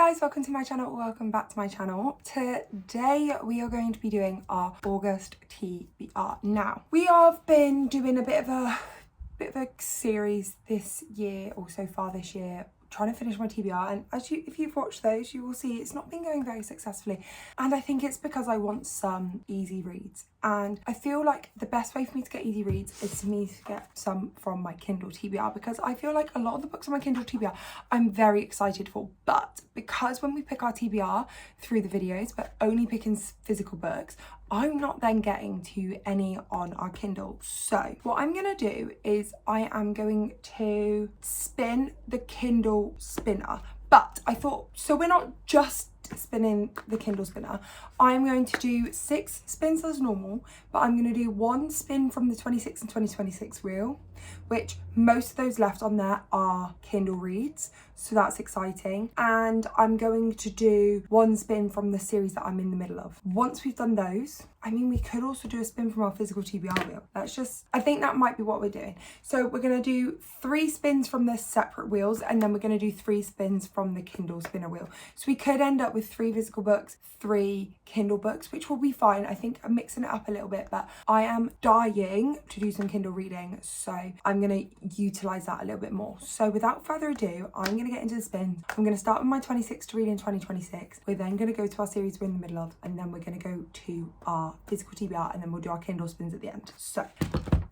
guys, welcome to my channel, welcome back to my channel. Today we are going to be doing our August TBR. Now, we have been doing a bit of a series this year, or so far this year, trying to finish my TBR, and if you've watched those, you will see it's not been going very successfully, and I think it's because I want some easy reads, and I feel like the best way for me to get easy reads is for me to get some from my Kindle TBR, because I feel like a lot of the books on my Kindle TBR I'm very excited for, but because when we pick our TBR through the videos but only picking physical books, I'm not then getting to any on our Kindle. So what I'm gonna do is I am going to spin the Kindle spinner, but I thought, so we're not just spinning the Kindle spinner, I'm going to do 6 spins as normal, but I'm going to do 1 spin from the 26 and 2026 reel, which most of those left on there are Kindle reads, so that's exciting. And I'm going to do 1 spin from the series that I'm in the middle of. Once we've done those, I mean, we could also do a spin from our physical TBR wheel. I think that might be what we're doing. So we're going to do 3 spins from the separate wheels, and then we're going to do 3 spins from the Kindle spinner wheel. So we could end up with 3 physical books, 3 Kindle books, which will be fine. I think I'm mixing it up a little bit, but I am dying to do some Kindle reading, so I'm going to utilize that a little bit more. So without further ado, I'm going to get into the spins. I'm going to start with my 26 to read in 2026. We're then going to go to our series we're in the middle of, and then we're going to go to our physical TBR, and then we'll do our Kindle spins at the end. So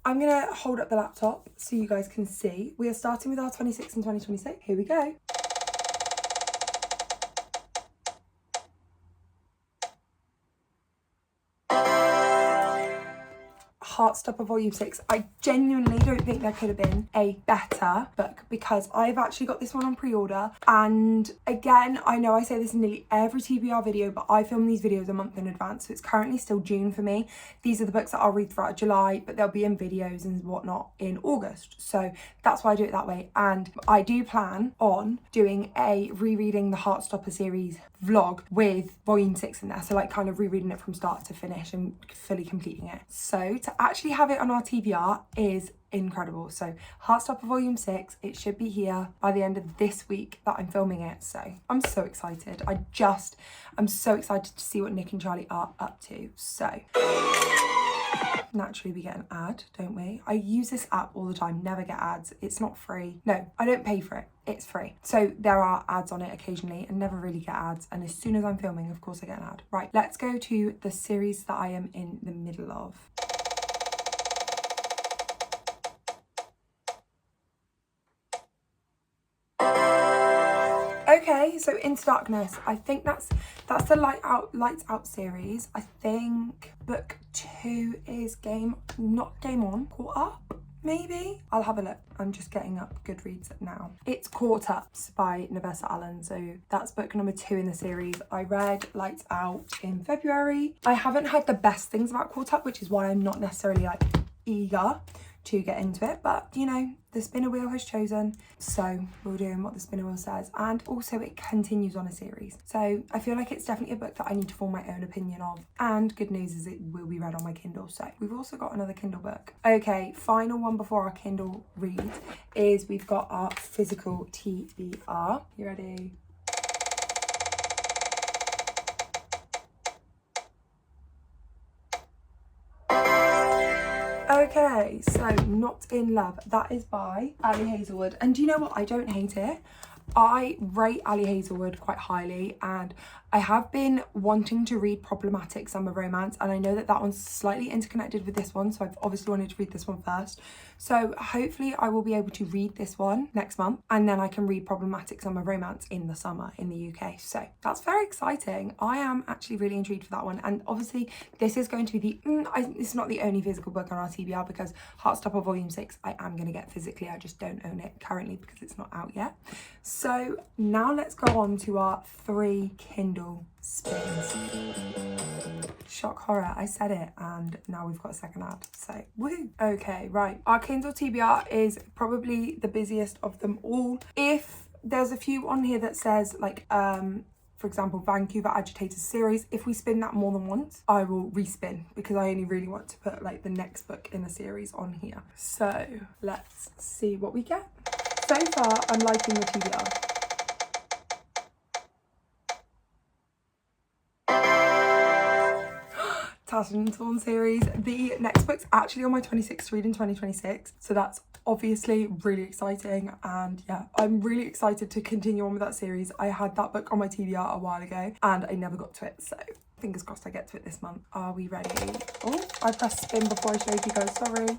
I'm going to hold up the laptop so you guys can see. We are starting with our 26 and 2026. Here we go. Heartstopper Volume 6. I genuinely don't think there could have been a better book, because I've actually got this one on pre-order, and again, I know I say this in nearly every TBR video, but I film these videos a month in advance, so it's currently still June for me. These are the books that I'll read throughout July, but they'll be in videos and whatnot in August, so that's why I do it that way. And I do plan on doing a rereading the Heartstopper series vlog with Volume 6 in there, so like kind of rereading it from start to finish and fully completing it. So to actually have it on our TBR is incredible. So Heartstopper Volume 6, it should be here by the end of this week that I'm filming it, so I'm so excited. I'm so excited to see what Nick and Charlie are up to. So naturally we get an ad, don't we? I use this app all the time, never get ads. It's not free. No, I don't pay for it. It's free. So there are ads on it occasionally, and never really get ads. And as soon as I'm filming, of course I get an ad. Right, let's go to the series that I am in the middle of. Okay, so Into Darkness. I think that's the Lights Out series. I think book 2 is not Game On, Caught Up, maybe? I'll have a look. I'm just getting up Goodreads now. It's Caught Up by Nabessa Allen, so that's book number 2 in the series. I read Lights Out in February. I haven't heard the best things about Caught Up, which is why I'm not necessarily like eager to get into it, but you know, the spinner wheel has chosen, so we're doing what the spinner wheel says. And also it continues on a series, so I feel like it's definitely a book that I need to form my own opinion of, and good news is it will be read on my Kindle. So we've also got another Kindle book. Okay, final one before our Kindle read is we've got our physical TBR. You ready? Okay, so Not in Love. That is by Ali Hazelwood. And do you know what? I don't hate it. I rate Ali Hazelwood quite highly, and I have been wanting to read Problematic Summer Romance, and I know that one's slightly interconnected with this one, so I've obviously wanted to read this one first. So hopefully I will be able to read this one next month, and then I can read Problematic Summer Romance in the summer in the UK. So that's very exciting. I am actually really intrigued for that one, and obviously this is going to be it's not the only physical book on our TBR, because Heartstopper Volume 6 I am going to get physically. I just don't own it currently because it's not out yet. So now let's go on to our 3 Kindle spins. Shock horror, I said it, and now we've got a second ad, so woo. Okay, right, our Kindle TBR is probably the busiest of them all. If there's a few on here that says like for example, Vancouver Agitators series, if we spin that more than once, I will respin, because I only really want to put like the next book in a series on here. So let's see what we get. So far I'm liking the TBR. Tattered and Torn series. The next book's actually on my 26th to read in 2026, so that's obviously really exciting, and yeah, I'm really excited to continue on with that series. I had that book on my TBR a while ago and I never got to it, so fingers crossed I get to it this month. Are we ready? Oh, I pressed spin before I showed you guys, sorry.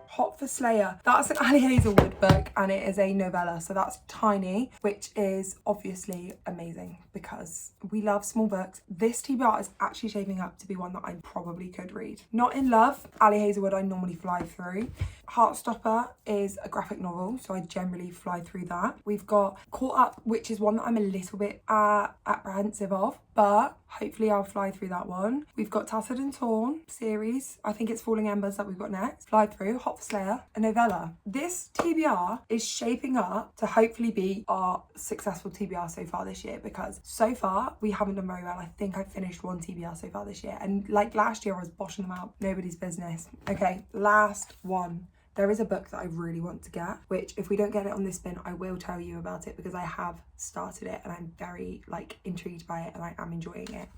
Hot for Slayer. That's an Ali Hazelwood book and it is a novella, so that's tiny, which is obviously amazing because we love small books. This TBR is actually shaping up to be one that I probably could read. Not in Love, Ali Hazelwood I normally fly through. Heartstopper is a graphic novel, so I generally fly through that. We've got Caught Up, which is one that I'm a little bit apprehensive of, but hopefully I'll fly through that one. We've got Tattered and Torn series. I think it's Falling Embers that we've got next. Fly through. Hot for Slayer, a novella. This TBR is shaping up to hopefully be our successful TBR so far this year, because so far we haven't done very well. I think I've finished one TBR so far this year, and like last year I was boshing them out. Nobody's business. Okay, last one. There is a book that I really want to get, which if we don't get it on this spin, I will tell you about it because I have started it and I'm very intrigued by it and I am enjoying it.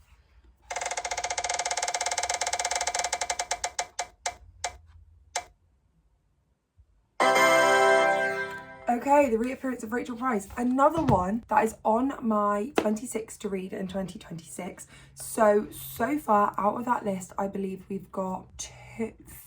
Okay, the reappearance of Rachel Price, another one that is on my 26 to read in 2026. So far out of that list, I believe we've got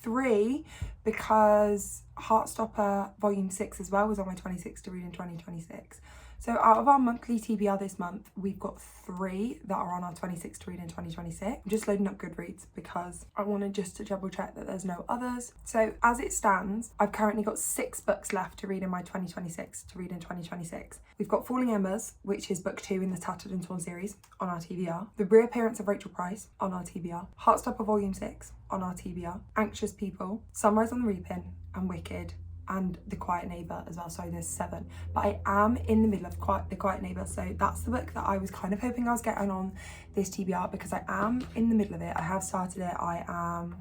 three, because Heartstopper Volume 6 as well was on my 26 to read in 2026. So out of our monthly TBR this month, we've got three that are on our 26 to read in 2026. I'm just loading up Goodreads because I wanted just to double check that there's no others. So as it stands, I've currently got 6 books left to read in my 2026 to read in 2026. We've got Falling Embers, which is book 2 in the Tattered and Torn series, on our TBR. The Reappearance of Rachel Price, on our TBR. Heartstopper Volume 6, on our TBR. Anxious People, Sunrise on the Reaping, and Wicked, and The Quiet Neighbour as well. So there's 7, but I am in the middle of The Quiet Neighbour, so that's the book that I was kind of hoping I was getting on this TBR, because I am in the middle of it. I have started it. I am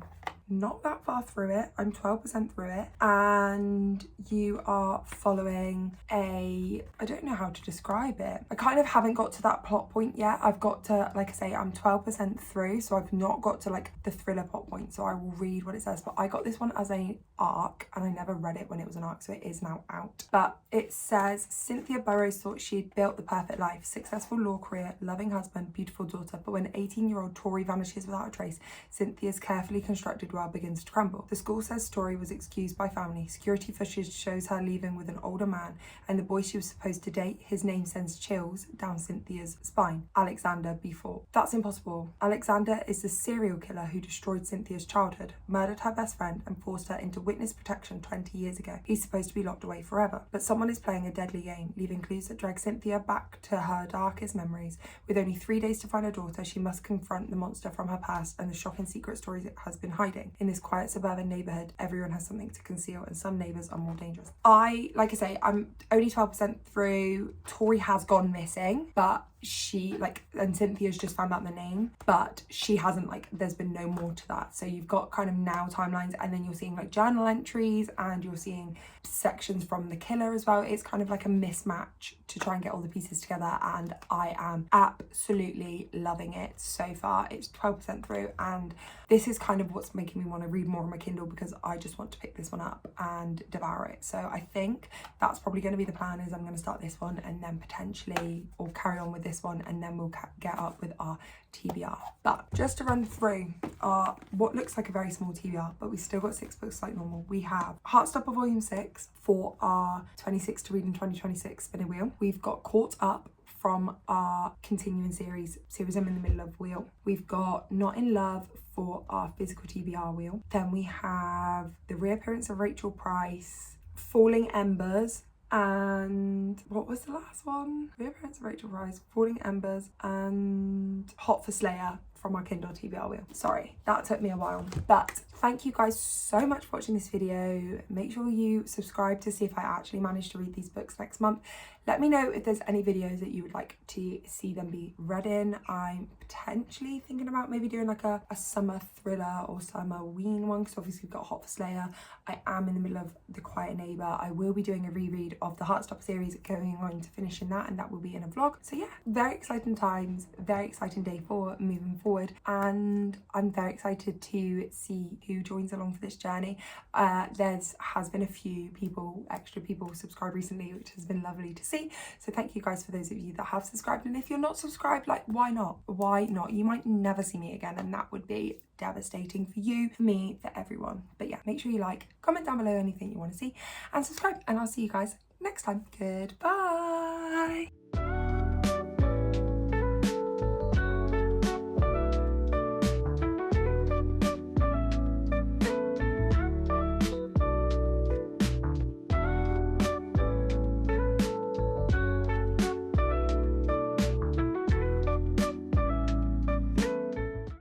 not that far through it. I'm 12% through it, and you are following I don't know how to describe it. I kind of haven't got to that plot point yet. I've got to, like I say, I'm 12% through, so I've not got to the thriller plot point, so I will read what it says. But I got this one as an arc and I never read it when it was an arc, so it is now out. But it says, Cynthia Burrows thought she'd built the perfect life, successful law career, loving husband, beautiful daughter, but when 18-year-old Tori vanishes without a trace, Cynthia's carefully constructed world begins to crumble. The school says Tori was excused by family. Security footage shows her leaving with an older man, and the boy she was supposed to date, his name sends chills down Cynthia's spine. Alexander B4. That's impossible. Alexander is the serial killer who destroyed Cynthia's childhood, murdered her best friend, and forced her into witness protection 20 years ago. He's supposed to be locked away forever, but someone is playing a deadly game, leaving clues that drag Cynthia back to her darkest memories. With only 3 days to find her daughter, she must confront the monster from her past and the shocking secret stories it has been hiding. In this quiet suburban neighbourhood, everyone has something to conceal, and some neighbours are more dangerous. Like I say, I'm only 12% through. Tori has gone missing, but she and Cynthia's just found out the name, but she hasn't there's been no more to that. So you've got kind of now timelines, and then you're seeing journal entries, and you're seeing sections from the killer as well. It's kind of like a mismatch to try and get all the pieces together, and I am absolutely loving it so far. It's 12% through, and this is kind of what's making me want to read more on my Kindle, because I just want to pick this one up and devour it. So I think that's probably going to be the plan, is I'm going to start this one and then potentially, or carry on with this one, and then we'll get up with our TBR. But just to run through our what looks like a very small TBR, but we still got 6 books like normal. We have Heartstopper Volume 6 for our 26 to read in 2026 spinning wheel. We've got Caught Up from our continuing series I'm in the middle of wheel. We've got Not in Love for our physical TBR wheel. Then we have The Reappearance of Rachel Price, Falling Embers, and what was the last one? Reappearance of Rachel Price, Falling Embers, and Hot for Slayer from our Kindle TBR wheel. Sorry, that took me a while, but thank you guys so much for watching this video. Make sure you subscribe to see if I actually manage to read these books next month. Let me know if there's any videos that you would like to see them be read in. I'm potentially thinking about maybe doing like a summer thriller or summer ween one, because obviously we've got Hot for Slayer. I am in the middle of The Quiet Neighbour. I will be doing a reread of the Heartstopper series, going on to finishing that, and that will be in a vlog. So yeah, very exciting times, very exciting day for moving forward, and I'm very excited to see who joins along for this journey. Has been a few extra people subscribed recently, which has been lovely to see. So thank you guys for those of you that have subscribed, and if you're not subscribed, like, why not? Why not? You might never see me again, and that would be devastating for you, for me, for everyone. But yeah, make sure you like, comment down below anything you want to see, and subscribe, and I'll see you guys next time. Goodbye.